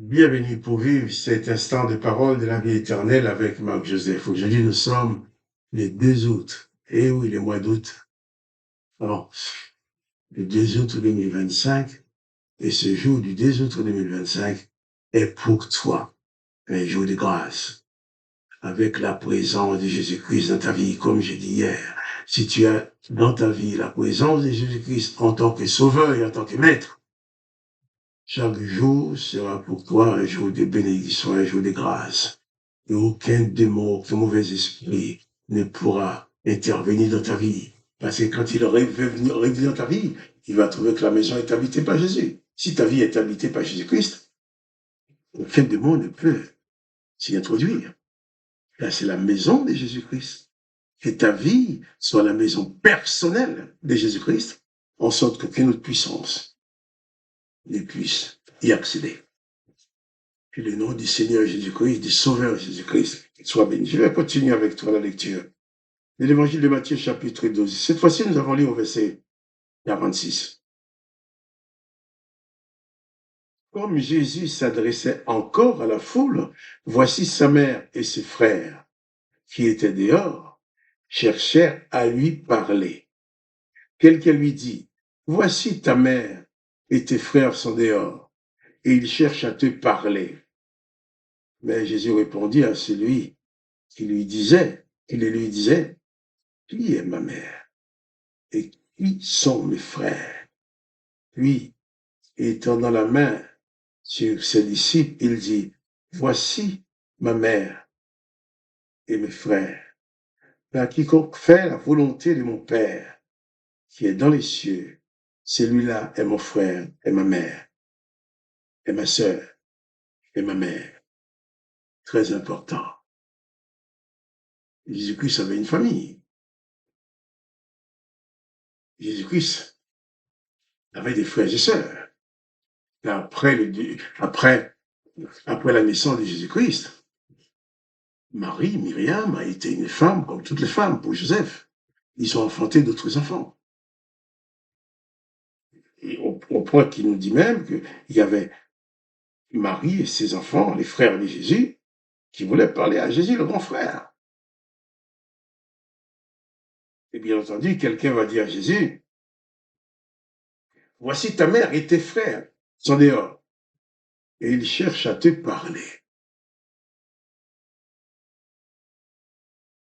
Bienvenue pour vivre cet instant de parole de la vie éternelle avec Marc Joseph. Aujourd'hui, nous sommes le 2 août. Et oui, le mois d'août. Alors, le 2 août 2025. Et ce jour du 2 août 2025 est pour toi un jour de grâce. Avec la présence de Jésus-Christ dans ta vie, comme j'ai dit hier. Si tu as dans ta vie la présence de Jésus-Christ en tant que sauveur et en tant que maître, chaque jour sera pour toi un jour de bénédiction, un jour de grâce. Et aucun démon, aucun mauvais esprit ne pourra intervenir dans ta vie. Parce que quand il aurait venir dans ta vie, il va trouver que la maison est habitée par Jésus. Si ta vie est habitée par Jésus-Christ, aucun démon ne peut s'y introduire. Là, c'est la maison de Jésus-Christ. Que ta vie soit la maison personnelle de Jésus-Christ, en sorte qu'aucune autre puissance ne puisse y accéder. Que le nom du Seigneur Jésus-Christ, du Sauveur Jésus-Christ, soit béni. Je vais continuer avec toi la lecture de l'Évangile de Matthieu, chapitre 12. Cette fois-ci, nous avons lu au verset 46. Comme Jésus s'adressait encore à la foule, voici sa mère et ses frères, qui étaient dehors, cherchèrent à lui parler. Quelqu'un lui dit, voici ta mère et tes frères sont dehors, et ils cherchent à te parler. Mais Jésus répondit à celui qui lui disait, qui est ma mère et qui sont mes frères? Puis, étendant la main sur ses disciples, il dit, voici ma mère et mes frères. Car quiconque fait la volonté de mon Père, qui est dans les cieux, celui-là est mon frère et ma mère, et ma sœur et ma mère. Très important. Jésus-Christ avait une famille. Jésus-Christ avait des frères et sœurs. Après la naissance de Jésus-Christ, Marie, Myriam, a été une femme comme toutes les femmes pour Joseph. Ils ont enfanté d'autres enfants. Et au point qu'il nous dit même qu'il y avait Marie et ses enfants, les frères de Jésus, qui voulaient parler à Jésus, le grand frère. Et bien entendu, quelqu'un va dire à Jésus, voici ta mère et tes frères sont dehors. Et ils cherchent à te parler.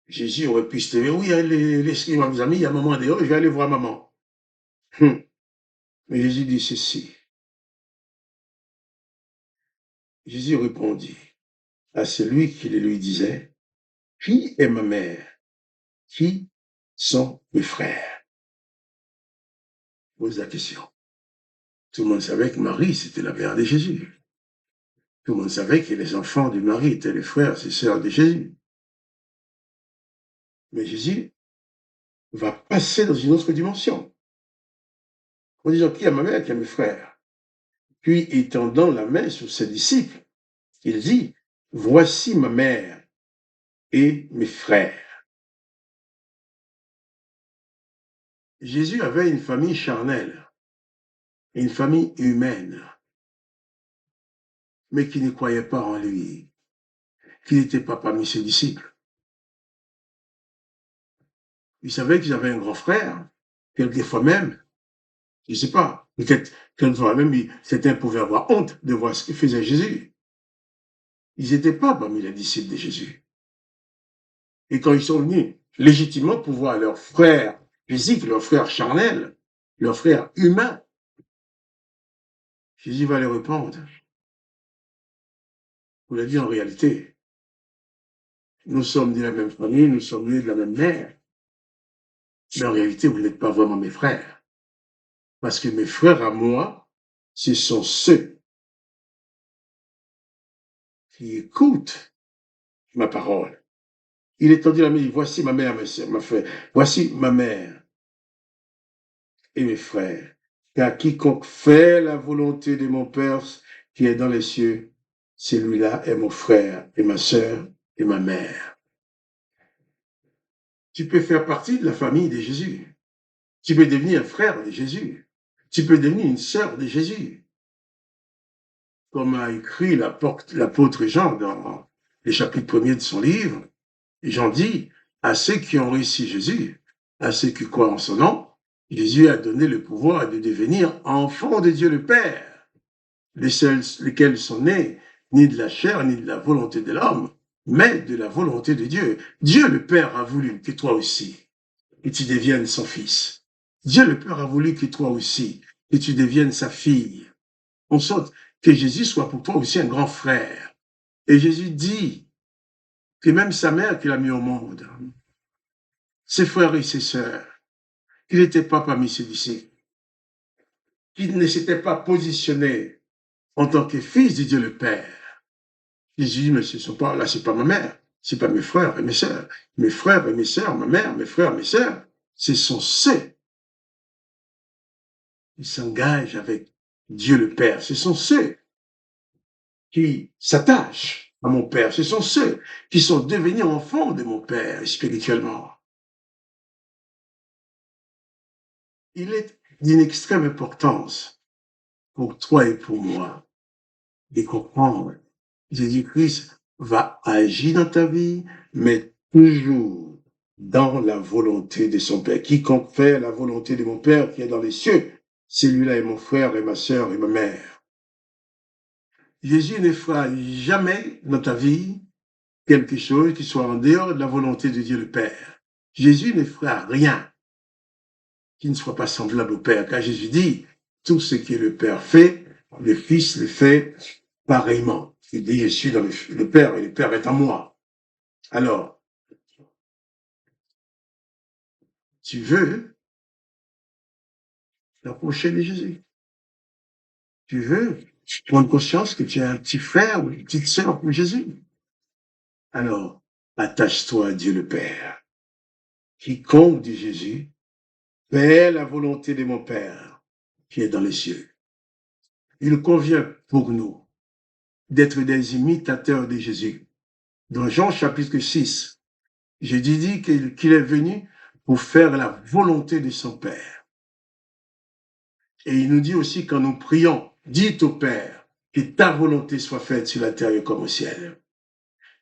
Jésus aurait pu se lever, oui, les amis, il y a maman dehors, je vais aller voir maman. Mais Jésus dit ceci. Jésus répondit à celui qui le lui disait, qui est ma mère? Qui sont mes frères? Pose la question. Tout le monde savait que Marie, c'était la mère de Jésus. Tout le monde savait que les enfants de Marie étaient les frères et sœurs de Jésus. Mais Jésus va passer dans une autre dimension. En disant, qui est ma mère, qui est mes frères? Puis, étendant la main sur ses disciples, il dit, voici ma mère et mes frères. Jésus avait une famille charnelle, une famille humaine, mais qui ne croyait pas en lui, qui n'était pas parmi ses disciples. Il savait qu'ils avaient un grand frère, quelquefois même, je ne sais pas, peut-être quelquefois même, certains pouvaient avoir honte de voir ce que faisait Jésus. Ils n'étaient pas parmi les disciples de Jésus. Et quand ils sont venus légitimement pour voir leur frère physique, leur frère charnel, leur frère humain, Jésus va leur répondre. Vous l'avez dit en réalité, nous sommes de la même famille, nous sommes nés de la même mère. Mais en réalité, vous n'êtes pas vraiment mes frères. Parce que mes frères à moi, ce sont ceux qui écoutent ma parole. Il étendit la main, voici ma mère, ma frère, voici ma mère et mes frères. Car quiconque fait la volonté de mon Père qui est dans les cieux, celui-là est mon frère et ma sœur et ma mère. Tu peux faire partie de la famille de Jésus. Tu peux devenir un frère de Jésus. Tu peux devenir une sœur de Jésus. comme a écrit l'apôtre Jean dans les chapitres premiers de son livre, Jean dit, à ceux qui ont réussi Jésus, à ceux qui croient en son nom, Jésus a donné le pouvoir de devenir enfants de Dieu le Père, lesquels sont nés ni de la chair, ni de la volonté de l'homme, mais de la volonté de Dieu. Dieu le Père a voulu que toi aussi, que tu deviennes son fils. Dieu le Père a voulu que toi aussi, que tu deviennes sa fille. En sorte que Jésus soit pour toi aussi un grand frère. Et Jésus dit que même sa mère qu'il a mis au monde, ses frères et ses sœurs, qu'il n'était pas parmi ses disciples, qu'il ne s'était pas positionné en tant que fils de Dieu le Père. Jésus dit, mais ce sont pas, là, c'est pas ma mère, c'est pas mes frères et mes sœurs. Mes frères et mes sœurs, ma mère, mes frères et mes sœurs, ce sont ceux qui s'engagent avec Dieu le Père. Ce sont ceux qui s'attachent à mon Père. Ce sont ceux qui sont devenus enfants de mon Père spirituellement. Il est d'une extrême importance pour toi et pour moi de comprendre. Jésus-Christ va agir dans ta vie, mais toujours dans la volonté de son Père. Quiconque fait la volonté de mon Père qui est dans les cieux, celui-là est mon frère et ma sœur et ma mère. Jésus ne fera jamais dans ta vie quelque chose qui soit en dehors de la volonté de Dieu le Père. Jésus ne fera rien qui ne soit pas semblable au Père, car Jésus dit, tout ce que le Père fait, le Fils le fait pareillement. Il dit, je suis dans le Père et le Père est en moi. Alors, tu veux t'approcher de Jésus. Tu veux prendre conscience que tu as un petit frère ou une petite sœur pour Jésus. Alors, attache-toi à Dieu le Père. Quiconque dit Jésus, fait la volonté de mon Père qui est dans les cieux. Il convient pour nous d'être des imitateurs de Jésus. Dans Jean chapitre 6, Jésus dit qu'il est venu pour faire la volonté de son Père. Et il nous dit aussi quand nous prions, dites au Père que ta volonté soit faite sur la terre comme au ciel.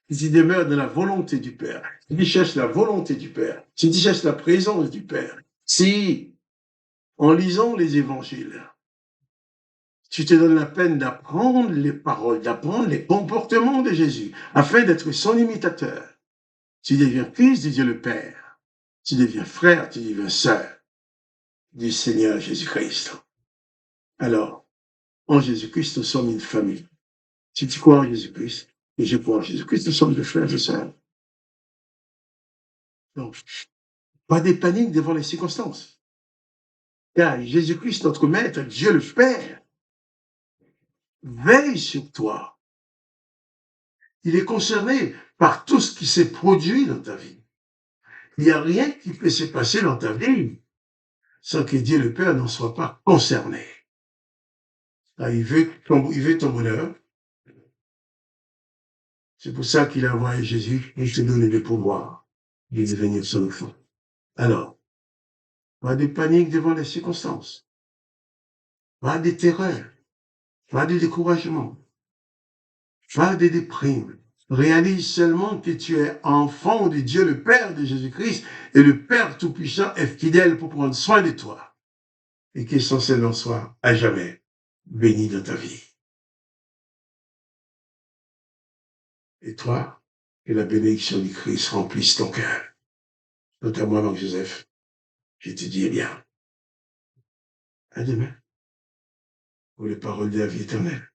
Il demeure dans la volonté du Père. Il cherche la volonté du Père. Il cherche la présence du Père. Si, en lisant les évangiles, tu te donnes la peine d'apprendre les paroles, d'apprendre les comportements de Jésus, afin d'être son imitateur, tu deviens fils de Dieu le Père. Tu deviens frère, tu deviens sœur du Seigneur Jésus-Christ. Alors, en Jésus-Christ, nous sommes une famille. Si tu crois en Jésus-Christ, et je crois en Jésus-Christ, nous sommes des frères et sœurs. Donc, pas de panique devant les circonstances. Car Jésus-Christ, notre Maître, Dieu le Père, veille sur toi. Il est concerné par tout ce qui s'est produit dans ta vie. Il n'y a rien qui peut se passer dans ta vie sans que Dieu le Père n'en soit pas concerné. Là, il veut ton bonheur. C'est pour ça qu'il a envoyé Jésus et te donner le pouvoir de devenir son enfant. Alors, pas de panique devant les circonstances, pas de terreur, pas de découragement, pas de déprime. Réalise seulement que tu es enfant de Dieu, le Père de Jésus-Christ, et le Père Tout-Puissant est fidèle pour prendre soin de toi, et que son Seigneur soit à jamais béni dans ta vie. Et toi, que la bénédiction du Christ remplisse ton cœur. Quant à moi, Marc-Joseph, je te dis, eh bien, à demain, pour les paroles de la vie éternelle.